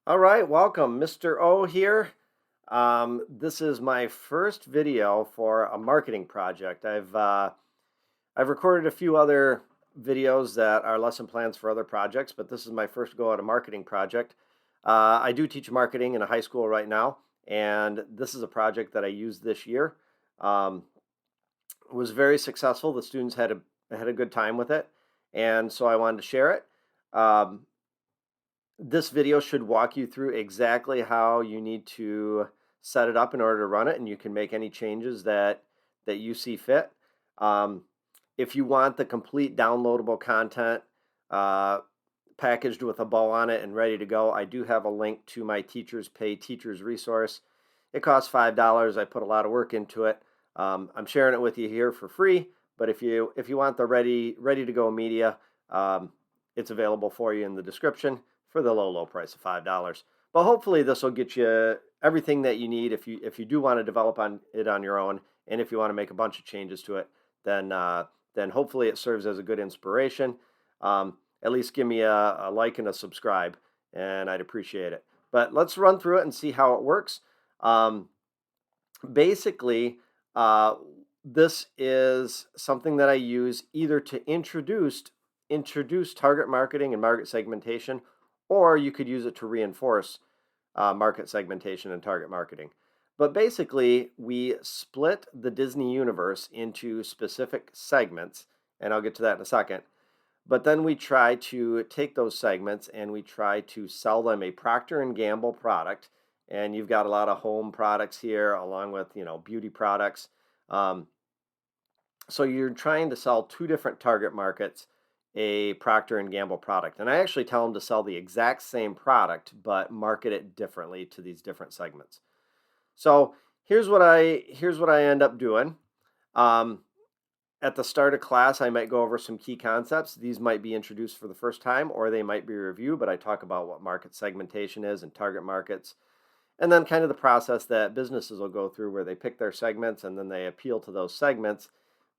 All right, welcome, Mr. O here. This is my first video for a marketing project. I've recorded a few other videos that are lesson plans for other projects, but this is my first go at a marketing project. I do teach marketing in a high school right now, and this is a project that I used this year. Um, was very successful. The students had a good time with it, and so I wanted to share it. Um, this video should walk you through exactly how you need to set it up in order to run it, and you can make any changes that you see fit. Um, if you want the complete downloadable content uh, packaged with a bow on it and ready to go, I do have a link to my Teachers Pay Teachers resource. It costs $5. I put a lot of work into it. I'm sharing it with you here for free, but if you want the ready to go media, it's available for you in the description for the low price of $5. But hopefully this will get you everything that you need if you do want to develop on it on your own, and if you want to make a bunch of changes to it, then hopefully it serves as a good inspiration. At least give me a like and a subscribe, and I'd appreciate it. But let's run through it and see how it works. Um, Basically, uh, this is something that I use either to introduce target marketing and market segmentation, or you could use it to reinforce market segmentation and target marketing. But basically, we split the Disney universe into specific segments, and I'll get to that in a second. But then we try to take those segments and we try to sell them a Procter and Gamble product. And you've got a lot of home products here, along with beauty products. Um, so you're trying to sell two different target markets a Procter and Gamble product. And I actually tell them to sell the exact same product, but market it differently to these different segments. So here's what I end up doing. Um, at the start of class, I might go over some key concepts. These might be introduced for the first time, or they might be reviewed, but I talk about what market segmentation is and target markets, and then kind of the process that businesses will go through where they pick their segments and then they appeal to those segments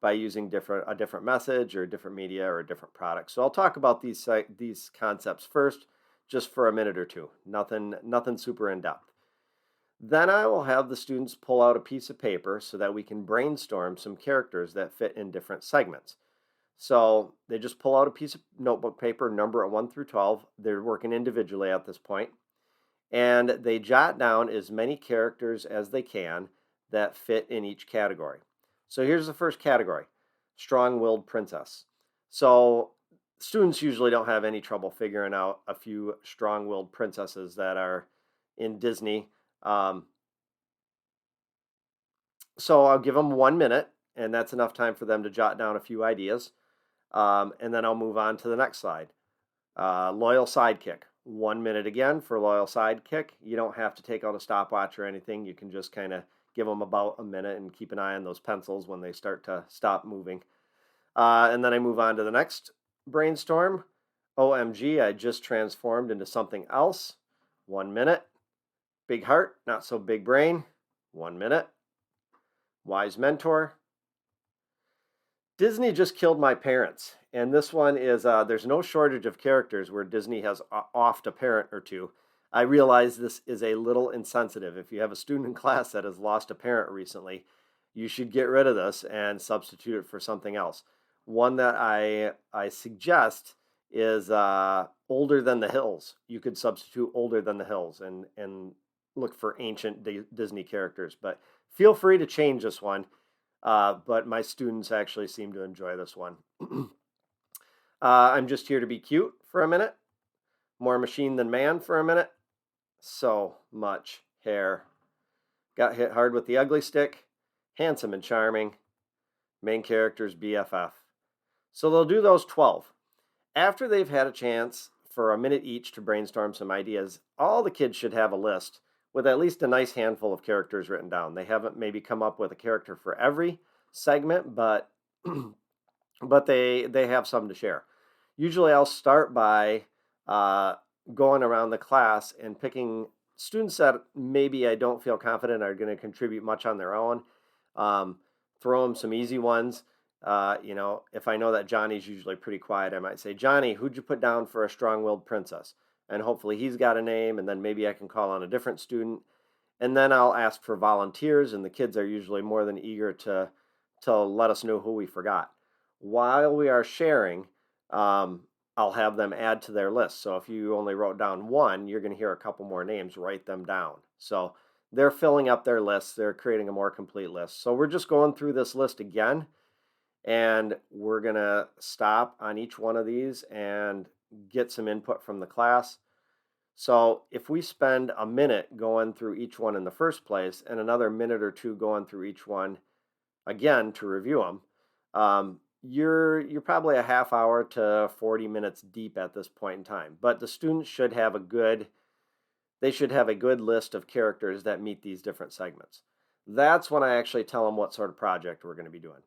by using a different message or different media or a different product. So I'll talk about these concepts first, just for a minute or two. Nothing super in depth. Then I will have the students pull out a piece of paper so that we can brainstorm some characters that fit in different segments. So they just pull out a piece of notebook paper, number it 1 through 12. They're working individually at this point, and they jot down as many characters as they can that fit in each category. So here's the first category: strong-willed princess. So students usually don't have any trouble figuring out a few strong-willed princesses that are in Disney. Um, so I'll give them 1 minute, and that's enough time for them to jot down a few ideas. And then I'll move on to the next slide. Loyal sidekick. 1 minute again for loyal sidekick. You don't have to take out a stopwatch or anything. You can just kind of give them about a minute and keep an eye on those pencils when they start to stop moving. And then I move on to the next brainstorm. OMG, I just transformed into something else. 1 minute. Big heart, not so big brain. 1 minute. Wise mentor. Disney just killed my parents. And this one is there's no shortage of characters where Disney has offed a parent or two. I realize this is a little insensitive. If you have a student in class that has lost a parent recently, you should get rid of this and substitute it for something else. One that I suggest is Older Than the Hills. You could substitute Older Than the Hills and look for ancient Disney characters. But feel free to change this one. But my students actually seem to enjoy this one. I'm just here to be cute for a minute. More machine than man for a minute. So much hair. Got hit hard with the ugly stick. Handsome and charming. Main character's BFF. So they'll do those 12. After they've had a chance for a minute each to brainstorm some ideas, all the kids should have a list with at least a nice handful of characters written down. They haven't maybe come up with a character for every segment, but but they have some to share. Usually, I'll start by going around the class and picking students that maybe I don't feel confident are going to contribute much on their own. Throw them some easy ones. If I know that Johnny's usually pretty quiet, I might say, Johnny, who'd you put down for a strong-willed princess? and hopefully he's got a name, and then maybe I can call on a different student, and then I'll ask for volunteers, and the kids are usually more than eager to let us know who we forgot. While we are sharing, um, I'll have them add to their list. So if you only wrote down one, you're going to hear a couple more names. Write them down. So they're filling up their lists. They're creating a more complete list. So we're just going through this list again, and we're going to stop on each one of these and get some input from the class. So if we spend a minute going through each one in the first place and another minute or two going through each one again to review them, you're probably a half hour to 40 minutes deep at this point in time. But the students should have a good list of characters that meet these different segments. That's when I actually tell them what sort of project we're going to be doing.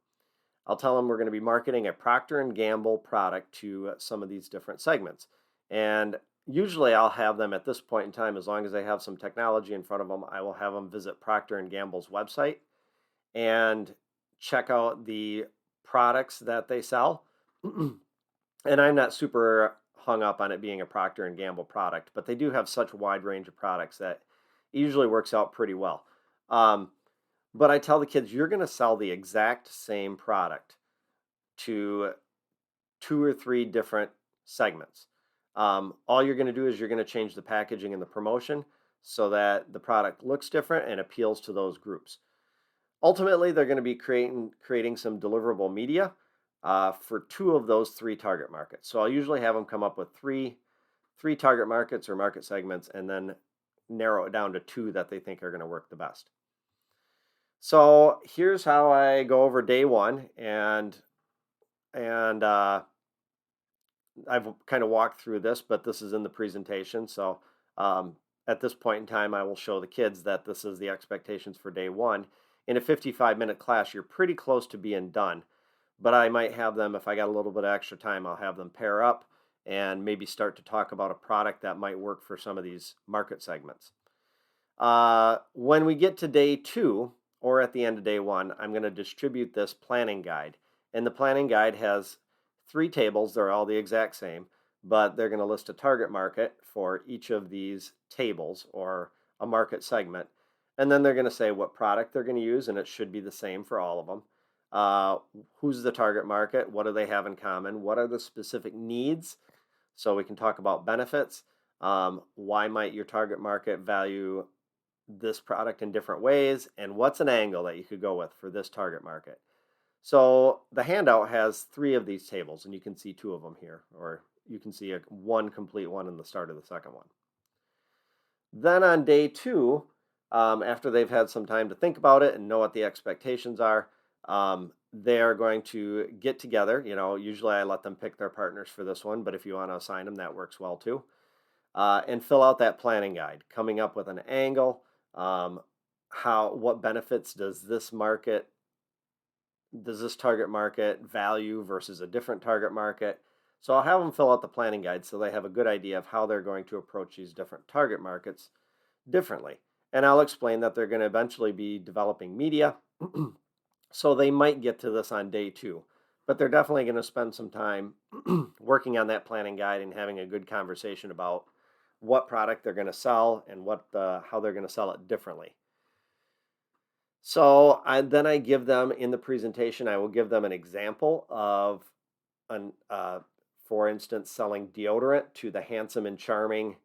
I'll tell them we're going to be marketing a Procter Gamble product to some of these different segments. And usually I'll have them at this point in time, as long as they have some technology in front of them, I will have them visit Procter Gamble's website and check out the products that they sell. And I'm not super hung up on it being a Procter and Gamble product, but they do have such a wide range of products that it usually works out pretty well. But I tell the kids, you're going to sell the exact same product to 2 or 3 different segments. All you're going to do is you're going to change the packaging and the promotion so that the product looks different and appeals to those groups. Ultimately, they're going to be creating some deliverable media for 2 of those 3 target markets. So I'll usually have them come up with three target markets or market segments, and then narrow it down to 2 that they think are going to work the best. So here's how I go over day 1, and I've kind of walked through this, but this is in the presentation. So at this point in time, I will show the kids that this is the expectations for day 1. In a 55-minute class, you're pretty close to being done, but I might have them, if I got a little bit of extra time, I'll have them pair up and maybe start to talk about a product that might work for some of these market segments. When we get to day 2, or at the end of day 1, I'm going to distribute this planning guide. And the planning guide has 3 tables. They're all the exact same, but they're going to list a target market for each of these tables, or a market segment. And then they're going to say what product they're going to use, and it should be the same for all of them. Who's the target market? What do they have in common? What are the specific needs? So we can talk about benefits. Why might your target market value this product in different ways? And what's an angle that you could go with for this target market? So the handout has 3 of these tables, and you can see 2 of them here, or you can see one complete one in the start of the second one. Then on day 2, after they've had some time to think about it and know what the expectations are, they're going to get together. Usually I let them pick their partners for this one, but if you want to assign them, that works well too. And fill out that planning guide, coming up with an angle. What benefits does this target market value versus a different target market? So I'll have them fill out the planning guide so they have a good idea of how they're going to approach these different target markets differently. And I'll explain that they're going to eventually be developing media. So they might get to this on day 2, but they're definitely going to spend some time working on that planning guide and having a good conversation about what product they're going to sell and how they're going to sell it differently. So then I give them, in the presentation, I will give them an example of, for instance, selling deodorant to the handsome and charming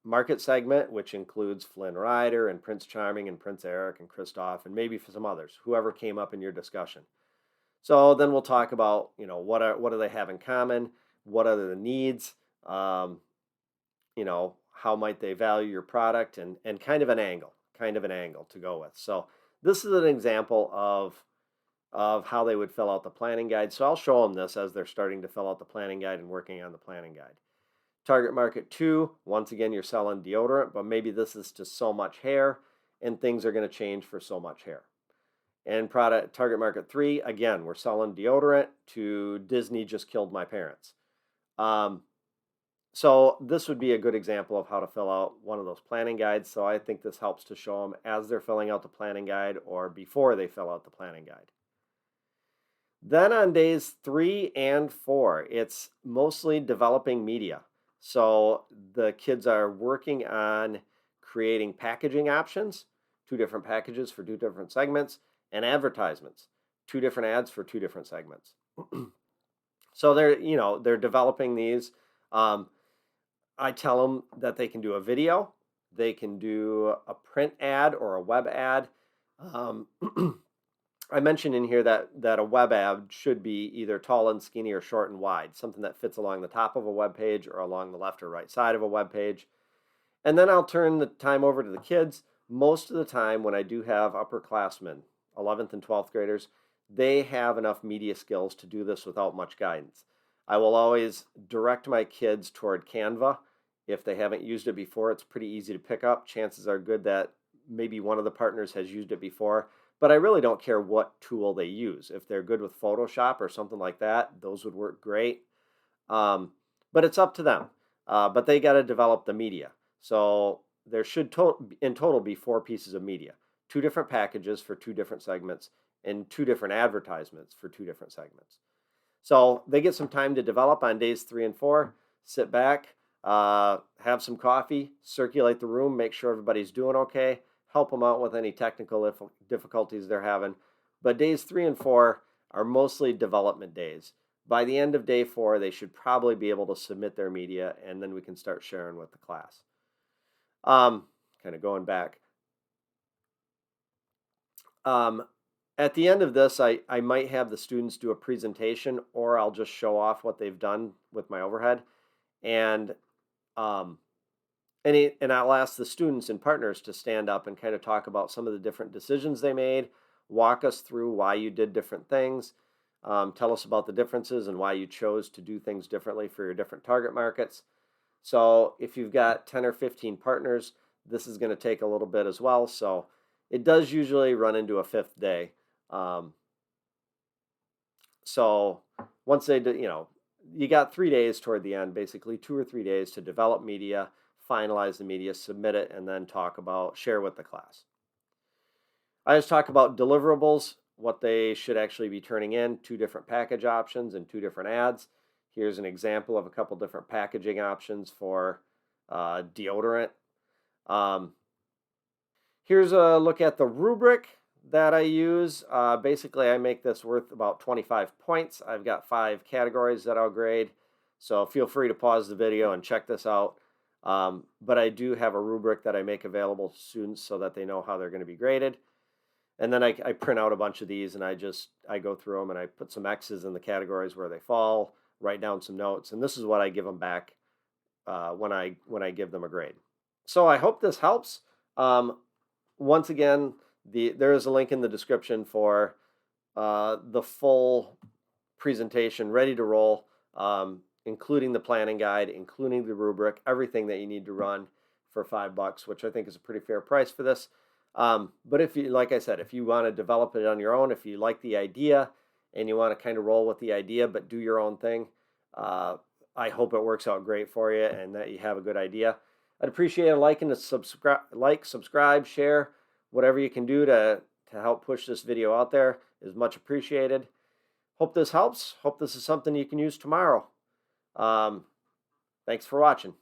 market segment, which includes Flynn Rider and Prince Charming and Prince Eric and Kristoff and maybe for some others, whoever came up in your discussion. So then we'll talk about, what do they have in common? What are the needs? How might they value your product, and kind of an angle to go with. So this is an example of how they would fill out the planning guide. So I'll show them this as they're starting to fill out the planning guide and working on the planning guide. Target market 2, once again, you're selling deodorant, but maybe this is to so much hair, and things are going to change for so much hair. And target market 3, again, we're selling deodorant to Disney just killed my parents. So this would be a good example of how to fill out one of those planning guides. So I think this helps to show them as they're filling out the planning guide or before they fill out the planning guide. Then on days 3 and 4, it's mostly developing media. So the kids are working on creating packaging options, two different packages for two different segments, and advertisements, two different ads for two different segments. So they're developing these. Um, I tell them that they can do a video, they can do a print ad or a web ad. Um, I mentioned in here that a web ad should be either tall and skinny or short and wide, something that fits along the top of a web page or along the left or right side of a web page. And then I'll turn the time over to the kids. Most of the time, when I do have upperclassmen, 11th and 12th graders, they have enough media skills to do this without much guidance. I will always direct my kids toward Canva. If they haven't used it before, it's pretty easy to pick up. Chances are good that maybe one of the partners has used it before, but I really don't care what tool they use. If they're good with Photoshop or something like that, those would work great. But it's up to them. But they got to develop the media. So there should in total be 4 pieces of media, 2 different packages for 2 different segments, and 2 different advertisements for 2 different segments. So they get some time to develop on days 3 and 4. Sit back, have some coffee, circulate the room, make sure everybody's doing okay, help them out with any technical difficulties they're having. But days 3 and 4 are mostly development days. By the end of day 4, they should probably be able to submit their media, and then we can start sharing with the class. Kind of going back. At the end of this, I might have the students do a presentation, or I'll just show off what they've done with my overhead. And I'll ask the students and partners to stand up and kind of talk about some of the different decisions they made, walk us through why you did different things, tell us about the differences and why you chose to do things differently for your different target markets. So if you've got 10 or 15 partners, this is going to take a little bit as well. So it does usually run into a 5th day. So once they do, you got 3 days toward the end, basically 2 or 3 days to develop media, finalize the media, submit it, and then share with the class. I always talk about deliverables, what they should actually be turning in, 2 different package options and 2 different ads. Here's an example of a couple different packaging options for deodorant. Here's a look at the rubric that I use. Basically, I make this worth about 25 points. I've got 5 categories that I'll grade. So feel free to pause the video and check this out. But I do have a rubric that I make available to students so that they know how they're going to be graded. And then I print out a bunch of these and I go through them and I put some X's in the categories where they fall, write down some notes, and this is what I give them back when I give them a grade. So I hope this helps. Once again, there is a link in the description for the full presentation ready to roll, including the planning guide, including the rubric, everything that you need to run for $5, which I think is a pretty fair price for this. But if you, like I said, if you want to develop it on your own, if you like the idea and you want to kind of roll with the idea but do your own thing, I hope it works out great for you and that you have a good idea. I'd appreciate a like and a subscribe, share, whatever you can do to help push this video out there is much appreciated. Hope this helps. Hope this is something you can use tomorrow. Thanks for watching.